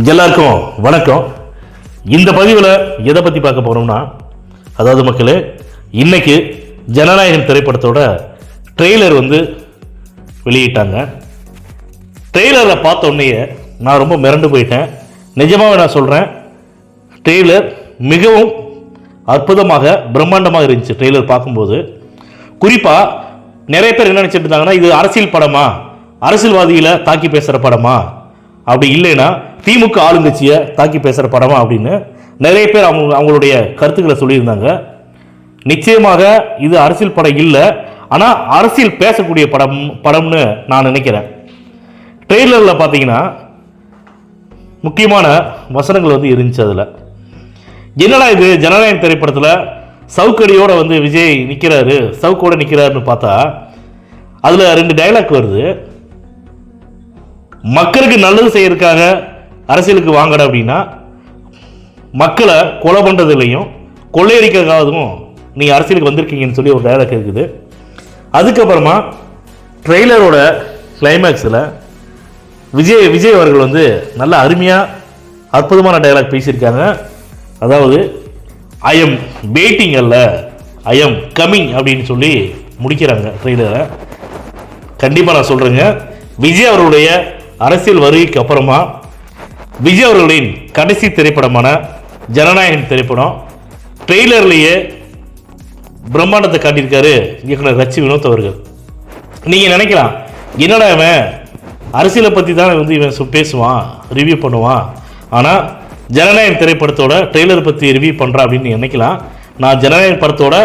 எல்லாருக்கும் வணக்கம். இந்த பதிவில் எதை பற்றி பார்க்க போகிறோம்னா, அதாவது மக்களே, இன்னைக்கு ஜனநாயகன் திரைப்படத்தோட ட்ரெய்லர் வெளியிட்டாங்க. ட்ரெய்லரை பார்த்த உடனே நான் ரொம்ப மிரண்டு போயிட்டேன். நிஜமாகவே நான் சொல்கிறேன், ட்ரெய்லர் மிகவும் அற்புதமாக பிரம்மாண்டமாக இருந்துச்சு. ட்ரெய்லர் பார்க்கும்போது குறிப்பாக நிறைய பேர் என்ன நினச்சிட்டு இருந்தாங்கன்னா, இது அரசியல் படமா, அரசியல்வாதிகளை தாக்கி பேசுகிற படமா, அப்படி இல்லைன்னா திமுக ஆளுங்கட்சியை தாக்கி பேசுகிற படமா அப்படின்னு நிறைய பேர் அவங்களுடைய கருத்துக்களை சொல்லியிருந்தாங்க. நிச்சயமாக இது அரசியல் படம் இல்லை, ஆனால் அரசியல் பேசக்கூடிய படம்னு நான் நினைக்கிறேன். ட்ரெய்லரில் பார்த்தீங்கன்னா முக்கியமான வசனங்கள் இருந்துச்சு. அதில் என்னடா இது ஜனநாயகம் திரைப்படத்தில் சவுக்கடியோடு விஜய் நிற்கிறாரு, சவுக்கோடு நிற்கிறாருன்னு பார்த்தா அதில் 2 டைலாக் வருது. மக்களுக்கு நல்லது செய்யறதுக்காக அரசியலுக்கு வாங்கட அப்படின்னா, மக்களை கொலை பண்ணுறதுலையும் கொள்ளையடிக்கிறதுக்காகவும் நீங்கள் அரசியலுக்கு வந்திருக்கீங்கன்னு சொல்லி ஒரு டைலாக் இருக்குது. அதுக்கப்புறமா ட்ரெய்லரோட கிளைமேக்ஸில் விஜய் அவர்கள் நல்ல அருமையாக அற்புதமான டைலாக் பேசியிருக்காங்க. அதாவது ஐ எம் வெயிட்டிங் அல்ல, ஐ எம் கம்மிங் அப்படின்னு சொல்லி முடிக்கிறாங்க ட்ரெய்லரை. கண்டிப்பாக நான் சொல்கிறேங்க, விஜய் அவர்களுடைய அரசியல் வருகைக்கு அப்புறமா விஜய் அவர்களின் கடைசி திரைப்படமான ஜனநாயகன் திரைப்படம் ட்ரெய்லர்லேயே பிரம்மாண்டத்தை காட்டியிருக்காரு இயக்குனர் ரச்சி வினோத் அவர்கள். நீங்கள் நினைக்கலாம், என்னடா இவன் அரசியலை பற்றி தான் இவன் பேசுவான், ரிவ்யூ பண்ணுவான், ஆனால் ஜனநாயகன் திரைப்படத்தோட ட்ரெய்லர் பற்றி ரிவ்யூ பண்ணுறான் அப்படின்னு நினைக்கலாம். நான் ஜனநாயகன் படத்தோட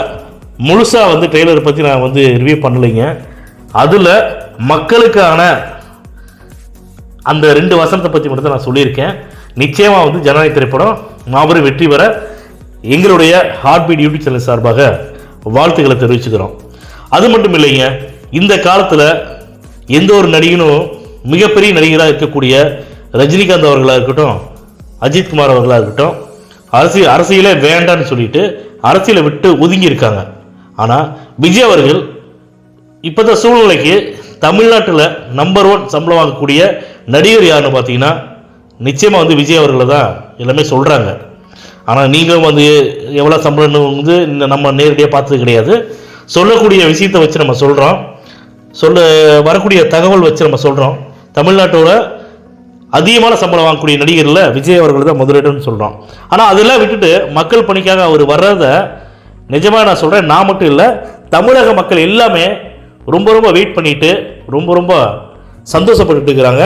முழுசாக ட்ரெய்லரை பற்றி நான் ரிவ்யூ பண்ணலைங்க. அதில் மக்களுக்கான அந்த 2 வசனத்தை பற்றி மட்டும் தான் நான் சொல்லியிருக்கேன். நிச்சயமாக ஜனநாயக திரைப்படம் மாபெரும் வெற்றி பெற எங்களுடைய ஹார்ட் பீட் யூடியூப் சேனல் சார்பாக வாழ்த்துக்களை தெரிவிச்சுக்கிறோம். அது மட்டும் இல்லைங்க, இந்த காலத்தில் எந்த ஒரு நடிகனும் மிகப்பெரிய நடிகராக இருக்கக்கூடிய ரஜினிகாந்த் அவர்களாக இருக்கட்டும், அஜித்குமார் அவர்களாக இருக்கட்டும், அரசியலே வேண்டான்னு சொல்லிட்டு அரசியலை விட்டு ஒதுங்கி இருக்காங்க. ஆனால் விஜய் அவர்கள் இப்போத சூழ்நிலைக்கு தமிழ்நாட்டில் நம்பர் 1 சம்பளம் வாங்கக்கூடிய நடிகர் யாருன்னு பார்த்தீங்கன்னா, நிச்சயமாக விஜய் அவர்களை தான் எல்லாமே சொல்கிறாங்க. ஆனால் நீங்களும் எவ்வளோ சம்பளம்னு நம்ம நேரடியாக பார்த்தது கிடையாது. சொல்லக்கூடிய விஷயத்தை வச்சு நம்ம சொல்கிறோம், வரக்கூடிய தகவல் வச்சு நம்ம சொல்கிறோம். தமிழ்நாட்டோட அதிகமான சம்பளம் வாங்கக்கூடிய நடிகரில் விஜய் அவர்கள் தான் முதலிடம்னு சொல்கிறோம். ஆனால் அதெல்லாம் விட்டுட்டு மக்கள் பணிக்காக அவர் வர்றதை நிஜமாக நான் சொல்கிறேன், நான் மட்டும் இல்லை, தமிழக மக்கள் எல்லாமே ரொம்ப வெயிட் பண்ணிட்டு ரொம்ப சந்தோஷப்பட்டு இருக்கிறாங்க.